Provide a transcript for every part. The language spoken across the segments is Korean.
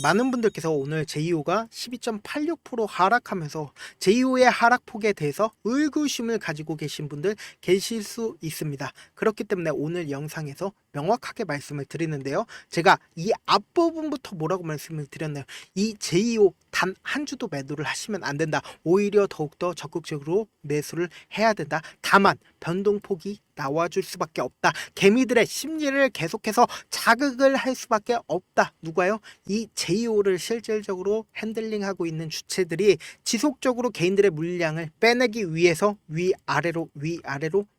많은 분들께서 오늘 제이오가 12.86% 하락하면서 제이오의 하락폭에 대해서 의구심을 가지고 계신 분들 계실 수 있습니다. 그렇기 때문에 오늘 영상에서 명확하게 말씀을 드리는데요. 제가 이 앞부분부터 뭐라고 말씀을 드렸나요? 이 제이오 단 한 주도 매도를 하시면 안 된다. 오히려 더욱더 적극적으로 매수를 해야 된다. 다만 변동폭이 나와줄 수밖에 없다. 개미들의 심리를 계속해서 자극을 할 수밖에 없다. 누가요? 이 제이오를 실질적으로 핸들링하고 있는 주체들이 지속적으로 개인들의 물량을 빼내기 위해서 위아래로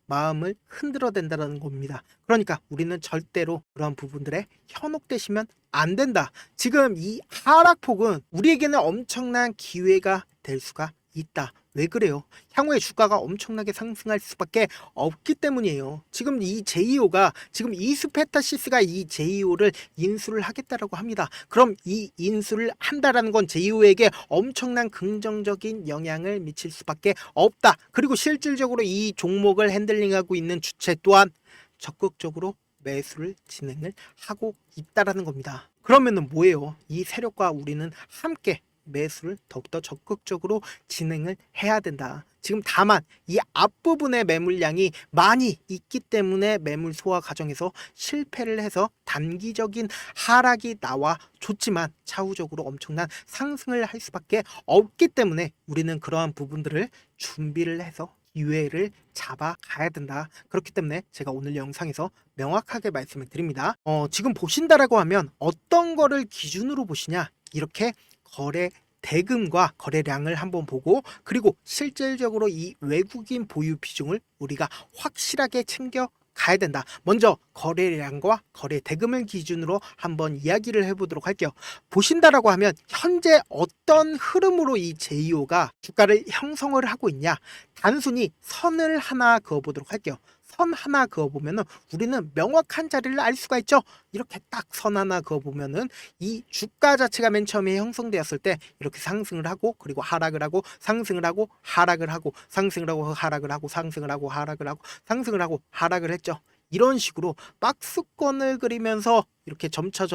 마음을 흔들어 댄다는 겁니다. 그러니까 우리는 절대로 그런 부분들에 현혹되시면 안 된다. 지금 이 하락폭은 우리에게는 엄청난 기회가 될 수가 있다. 왜 그래요? 향후에 주가가 엄청나게 상승할 수밖에 없기 때문이에요. 지금 이 제이오가 지금 이스페타시스가 이 제이오를 인수를 하겠다라고 합니다. 그럼 이 인수를 한다라는 건 제이오에게 엄청난 긍정적인 영향을 미칠 수밖에 없다. 그리고 실질적으로 이 종목을 핸들링하고 있는 주체 또한 적극적으로 매수를 진행을 하고 있다라는 겁니다. 그러면은 뭐예요? 이 세력과 우리는 함께 매수를 더욱더 적극적으로 진행을 해야 된다. 지금 다만 이 앞부분의 매물량이 많이 있기 때문에 매물 소화 과정에서 실패를 해서 단기적인 하락이 나와 좋지만 차후적으로 엄청난 상승을 할 수밖에 없기 때문에 우리는 그러한 부분들을 준비를 해서 기회를 잡아가야 된다. 그렇기 때문에 제가 오늘 영상에서 명확하게 말씀을 드립니다. 지금 보신다라고 하면 어떤 거를 기준으로 보시냐? 이렇게 거래 대금과 거래량을 한번 보고 그리고 실질적으로 이 외국인 보유 비중을 우리가 확실하게 챙겨 가야 된다. 먼저 거래량과 거래 대금을 기준으로 한번 이야기를 해보도록 할게요. 보신다라고 하면 현재 어떤 흐름으로 이 제이오가 주가를 형성을 하고 있냐? 단순히 선을 하나 그어보도록 할게요. 선 하나 그어보면은 우리는 명확한 자리를 알 수가 있죠. 이렇게 딱 선 하나 그어보면은 이 주가 자체가 맨 처음에 형성되었을 때 이렇게 상승을 하고 그리고 하락을 하고 상승을 하고 하락을 하고 상승을 하고 하락을 하고 상승을 하고 하락을 하고 상승을 하고 하락을 했죠. 이런 식으로 박스권을 그리면서 이렇게 점차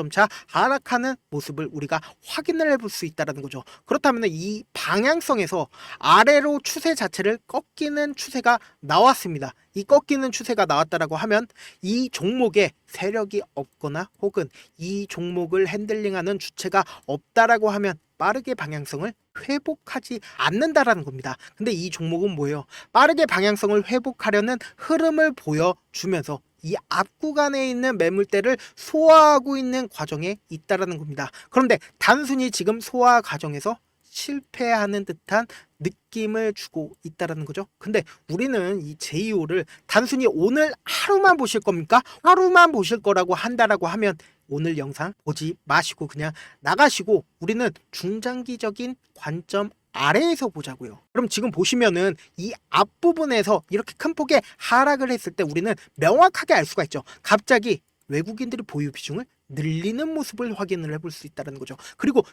하락하는 모습을 우리가 확인을 해볼 수 있다는 거죠. 그렇다면 이 방향성에서 아래로 추세 자체를 꺾이는 추세가 나왔습니다. 이 꺾이는 추세가 나왔다라고 하면 이 종목에 세력이 없거나 혹은 이 종목을 핸들링하는 주체가 없다라고 하면 빠르게 방향성을 회복하지 않는다라는 겁니다. 근데 이 종목은 뭐예요? 빠르게 방향성을 회복하려는 흐름을 보여주면서 이 앞구간에 있는 매물대를 소화하고 있는 과정에 있다라는 겁니다. 그런데 단순히 지금 소화 과정에서 실패하는 듯한 느낌을 주고 있다라는 거죠. 근데 우리는 이 제이오를 단순히 오늘 하루만 보실 겁니까? 하루만 보실 거라고 한다라고 하면 오늘 영상 보지 마시고 그냥 나가시고 우리는 중장기적인 관점 아래에서 보자고요. 그럼 지금 보시면은 이 앞부분에서 이렇게 큰 폭의 하락을 했을 때 우리는 명확하게 알 수가 있죠. 갑자기 외국인들이 보유 비중을 늘리는 모습을 확인을 해볼 수 있다는 거죠. 그리고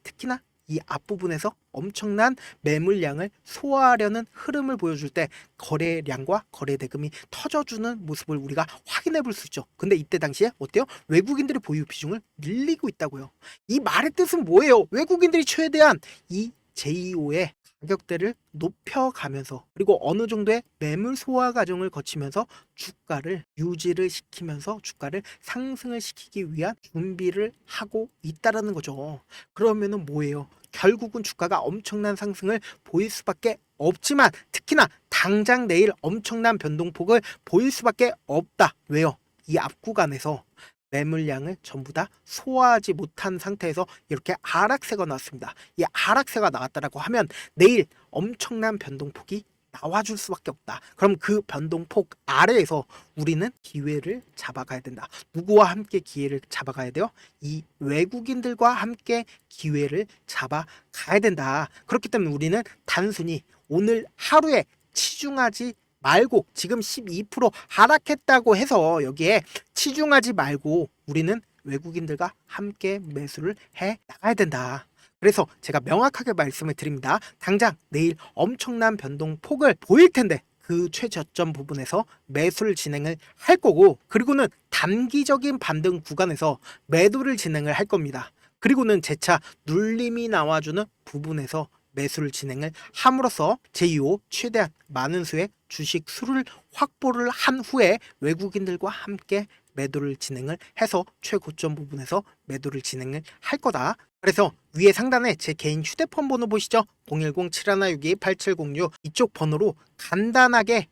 특히나 이 앞부분에서 엄청난 매물량을 소화하려는 흐름을 보여줄 때 거래량과 거래 대금이 터져주는 모습을 우리가 확인해 볼 수 있죠. 근데 이때 당시에 어때요? 외국인들의 보유 비중을 늘리고 있다고요. 이 말의 뜻은 뭐예요? 외국인들이 최대한 이 제이오의 가격대를 높여가면서 그리고 어느 정도의 매물 소화 과정을 거치면서 주가를 유지를 시키면서 주가를 상승을 시키기 위한 준비를 하고 있다라는 거죠. 그러면은 뭐예요? 결국은 주가가 엄청난 상승을 보일 수밖에 없지만 특히나 당장 내일 엄청난 변동폭을 보일 수밖에 없다. 왜요? 이 앞구간에서 매물량을 전부 다 소화하지 못한 상태에서 이렇게 하락세가 나왔습니다. 이 하락세가 나왔다라고 하면 내일 엄청난 변동폭이 나와줄 수밖에 없다. 그럼 그 변동폭 아래에서 우리는 기회를 잡아가야 된다. 누구와 함께 기회를 잡아가야 돼요? 이 외국인들과 함께 기회를 잡아가야 된다. 그렇기 때문에 우리는 단순히 오늘 하루에 치중하지 말고 지금 12% 하락했다고 해서 여기에 치중하지 말고 우리는 외국인들과 함께 매수를 해 나가야 된다. 그래서 제가 명확하게 말씀을 드립니다. 당장 내일 엄청난 변동폭을 보일 텐데 그 최저점 부분에서 매수를 진행을 할 거고 그리고는 단기적인 반등 구간에서 매도를 진행을 할 겁니다. 그리고는 재차 눌림이 나와주는 부분에서 매수를 진행을 함으로써 제2호 최대한 많은 수의 주식 수를 확보를 한 후에 외국인들과 함께 매도를 진행을 해서 최고점 부분에서 매도를 진행을 할 거다. 그래서 위에 상단에 제 개인 휴대폰 번호 보시죠? 010-7162-8706 이쪽 번호로 간단하게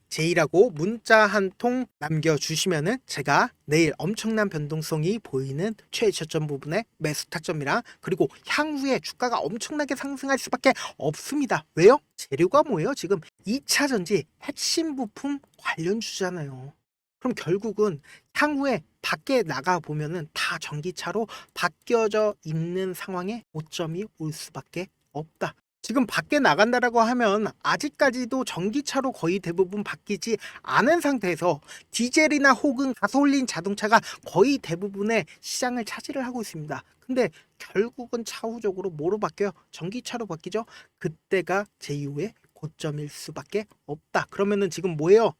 J라고 문자 한 통 남겨주시면은 제가 내일 엄청난 변동성이 보이는 최저점 부분의 매수 타점이랑 그리고 향후에 주가가 엄청나게 상승할 수밖에 없습니다. 왜요? 재료가 뭐예요? 지금 2차 전지 핵심 부품 관련주잖아요. 그럼 결국은 향후에 밖에 나가 보면은 다 전기차로 바뀌어져 있는 상황에 고점이 올 수밖에 없다. 지금 밖에 나간다라고 하면 아직까지도 전기차로 거의 대부분 바뀌지 않은 상태에서 디젤이나 혹은 가솔린 자동차가 거의 대부분의 시장을 차지를 하고 있습니다. 근데 결국은 차후적으로 뭐로 바뀌어요? 전기차로 바뀌죠. 그때가 제2의 고점일 수밖에 없다. 그러면은 지금 뭐예요?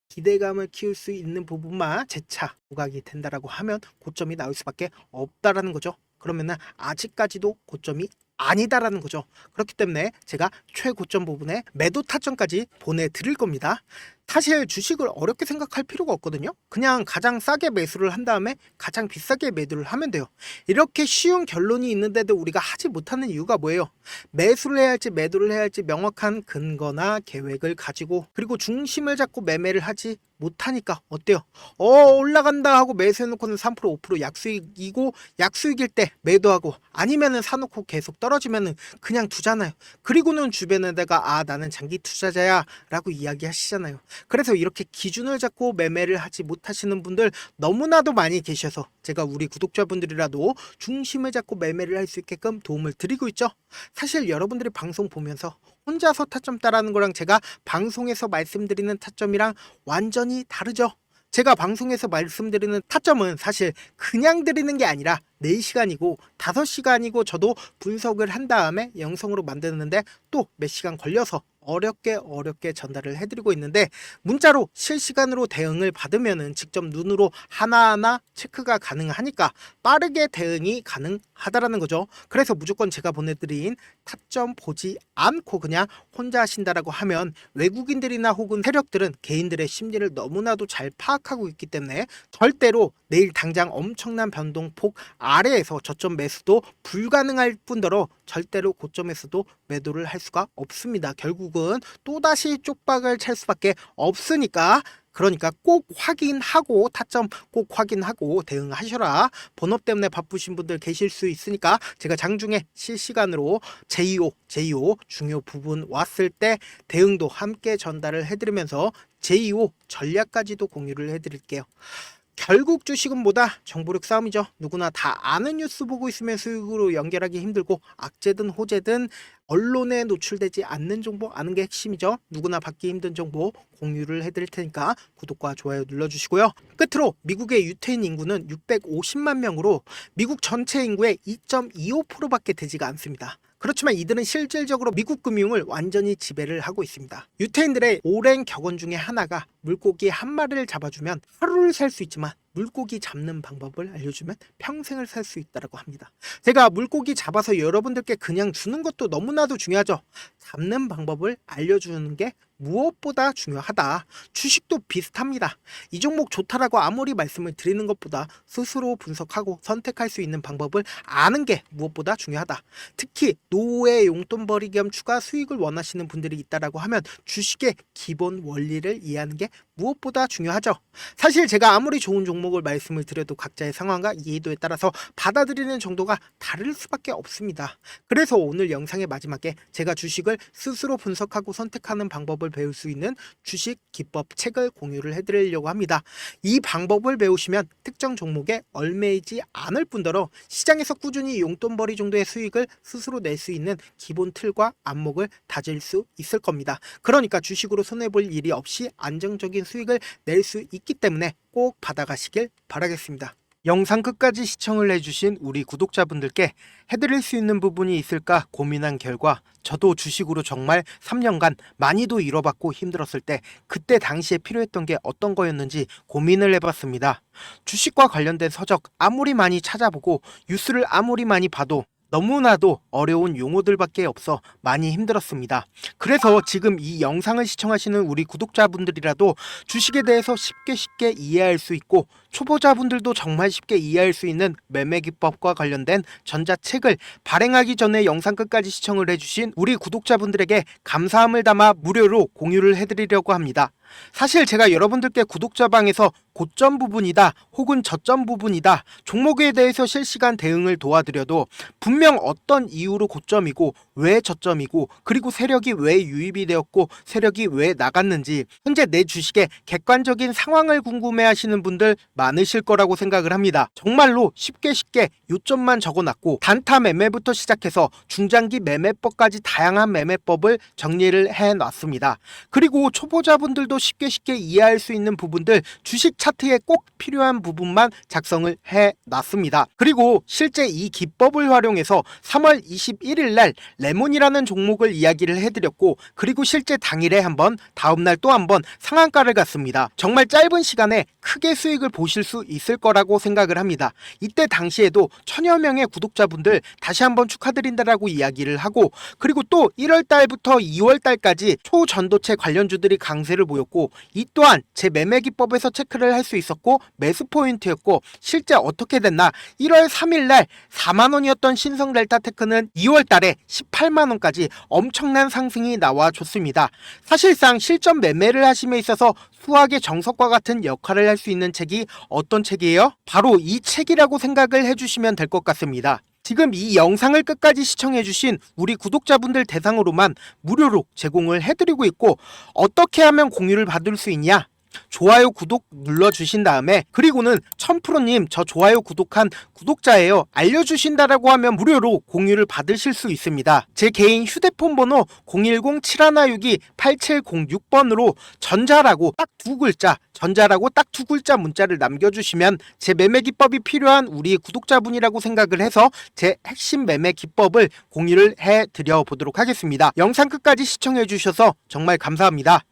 기대감을 키울 수 있는 부분만 재차 부각이 된다라고 하면 고점이 나올 수밖에 없다라는 거죠. 그러면은 아직까지도 고점이 아니다라는 거죠. 그렇기 때문에 제가 최고점 부분에 매도 타점까지 보내드릴 겁니다. 사실 주식을 어렵게 생각할 필요가 없거든요. 그냥 가장 싸게 매수를 한 다음에 가장 비싸게 매도를 하면 돼요. 이렇게 쉬운 결론이 있는데도 우리가 하지 못하는 이유가 뭐예요? 매수를 해야 할지 매도를 해야 할지 명확한 근거나 계획을 가지고 그리고 중심을 잡고 매매를 하지 못하니까 어때요? 올라간다 하고 매수해놓고는 3% 5% 약수익이고 약수익일 때 매도하고 아니면은 사놓고 계속 떨어지면은 그냥 두잖아요. 그리고는 주변에다가 나는 장기 투자자야 라고 이야기하시잖아요. 그래서 이렇게 기준을 잡고 매매를 하지 못하시는 분들 너무나도 많이 계셔서 제가 우리 구독자분들이라도 중심을 잡고 매매를 할 수 있게끔 도움을 드리고 있죠. 사실 여러분들이 방송 보면서 혼자서 타점 따라하는 거랑 제가 방송에서 말씀드리는 타점이랑 완전히 다르죠. 제가 방송에서 말씀드리는 타점은 사실 그냥 드리는 게 아니라 4시간이고 5시간이고 저도 분석을 한 다음에 영상으로 만드는데 또 몇 시간 걸려서 어렵게 전달을 해드리고 있는데 문자로 실시간으로 대응을 받으면은 직접 눈으로 하나하나 체크가 가능하니까 빠르게 대응이 가능하다라는 거죠. 그래서 무조건 제가 보내드린 타점 보지 않고 그냥 혼자 하신다라고 하면 외국인들이나 혹은 세력들은 개인들의 심리를 너무나도 잘 파악하고 있기 때문에 절대로 내일 당장 엄청난 변동폭 아래에서 저점 매수도 불가능할 뿐더러 절대로 고점에서도 매도를 할 수가 없습니다. 결국은 또다시 쪽박을 찰 수밖에 없으니까 그러니까 꼭 확인하고 타점 꼭 확인하고 대응하셔라. 본업 때문에 바쁘신 분들 계실 수 있으니까 제가 장중에 실시간으로 제2호 중요 부분 왔을 때 대응도 함께 전달을 해드리면서 제2호 전략까지도 공유를 해드릴게요. 결국 주식은 뭐다? 정보력 싸움이죠. 누구나 다 아는 뉴스 보고 있으면 수익으로 연결하기 힘들고 악재든 호재든 언론에 노출되지 않는 정보 아는 게 핵심이죠. 누구나 받기 힘든 정보 공유를 해드릴 테니까 구독과 좋아요 눌러주시고요. 끝으로 미국의 유태인 인구는 650만 명으로 미국 전체 인구의 2.25%밖에 되지가 않습니다. 그렇지만 이들은 실질적으로 미국 금융을 완전히 지배를 하고 있습니다. 유태인들의 오랜 격언 중에 하나가 물고기 한 마리를 잡아주면 하루를 살 수 있지만 물고기 잡는 방법을 알려주면 평생을 살 수 있다고 합니다. 제가 물고기 잡아서 여러분들께 그냥 주는 것도 너무나도 중요하죠. 잡는 방법을 알려주는 게 무엇보다 중요하다. 주식도 비슷합니다. 이 종목 좋다라고 아무리 말씀을 드리는 것보다 스스로 분석하고 선택할 수 있는 방법을 아는 게 무엇보다 중요하다. 특히 노후에 용돈벌이 겸 추가 수익을 원하시는 분들이 있다라고 하면 주식의 기본 원리를 이해하는 게 무엇보다 중요하죠. 사실 제가 아무리 좋은 종목을 말씀을 드려도 각자의 상황과 이해도에 따라서 받아들이는 정도가 다를 수밖에 없습니다. 그래서 오늘 영상의 마지막에 제가 주식을 스스로 분석하고 선택하는 방법을 배울 수 있는 주식 기법 책을 공유를 해드리려고 합니다. 이 방법을 배우시면 특정 종목에 얽매이지 않을 뿐더러 시장에서 꾸준히 용돈벌이 정도의 수익을 스스로 낼 수 있는 기본 틀과 안목을 다질 수 있을 겁니다. 그러니까 주식으로 손해볼 일이 없이 안정적인 수익을 낼 수 있기 때문에 꼭 받아가시길 바라겠습니다. 영상 끝까지 시청을 해주신 우리 구독자분들께 해드릴 수 있는 부분이 있을까 고민한 결과 저도 주식으로 정말 3년간 많이도 잃어봤고 힘들었을 때 그때 당시에 필요했던 게 어떤 거였는지 고민을 해봤습니다. 주식과 관련된 서적 아무리 많이 찾아보고 뉴스를 아무리 많이 봐도 너무나도 어려운 용어들밖에 없어 많이 힘들었습니다. 그래서 지금 이 영상을 시청하시는 우리 구독자분들이라도 주식에 대해서 쉽게 이해할 수 있고 초보자분들도 정말 쉽게 이해할 수 있는 매매 기법과 관련된 전자책을 발행하기 전에 영상 끝까지 시청을 해주신 우리 구독자분들에게 감사함을 담아 무료로 공유를 해드리려고 합니다. 사실 제가 여러분들께 구독자방에서 고점 부분이다 혹은 저점 부분이다 종목에 대해서 실시간 대응을 도와드려도 분명 어떤 이유로 고점이고 왜 저점이고 그리고 세력이 왜 유입이 되었고 세력이 왜 나갔는지 현재 내 주식의 객관적인 상황을 궁금해 하시는 분들 많으실 거라고 생각을 합니다. 정말로 쉽게 요점만 적어놨고 단타 매매부터 시작해서 중장기 매매법까지 다양한 매매법을 정리를 해놨습니다. 그리고 초보자분들도 쉽게 이해할 수 있는 부분들 주식 차트에 꼭 필요한 부분만 작성을 해놨습니다. 그리고 실제 이 기법을 활용해서 3월 21일 날 레몬이라는 종목을 이야기를 해드렸고 그리고 실제 당일에 한번 다음날 또 한번 상한가를 갔습니다. 정말 짧은 시간에 크게 수익을 보실 수 있을 거라고 생각을 합니다. 이때 당시에도 1000여 명의 구독자분들 다시 한번 축하드린다라고 이야기를 하고 그리고 또 1월 달부터 2월 달까지 초전도체 관련주들이 강세를 보였고 이 또한 제 매매 기법에서 체크를 할 수 있었고 매수 포인트였고 실제 어떻게 됐나 1월 3일 날 4만원이었던 신성 델타테크는 2월 달에 18만원까지 엄청난 상승이 나와줬습니다. 사실상 실전 매매를 하심에 있어서 수학의 정석과 같은 역할을 할 수 있는 책이 어떤 책이에요? 바로 이 책이라고 생각을 해주시면 될 것 같습니다. 지금 이 영상을 끝까지 시청해주신 우리 구독자분들 대상으로만 무료로 제공을 해드리고 있고 어떻게 하면 공유를 받을 수 있냐? 좋아요 구독 눌러주신 다음에 그리고는 1000%님 저 좋아요 구독한 구독자예요 알려주신다라고 하면 무료로 공유를 받으실 수 있습니다. 제 개인 휴대폰 번호 010-7162-8706번으로 전자라고 딱 두 글자 문자를 남겨주시면 제 매매 기법이 필요한 우리 구독자분이라고 생각을 해서 제 핵심 매매 기법을 공유를 해드려 보도록 하겠습니다. 영상 끝까지 시청해 주셔서 정말 감사합니다.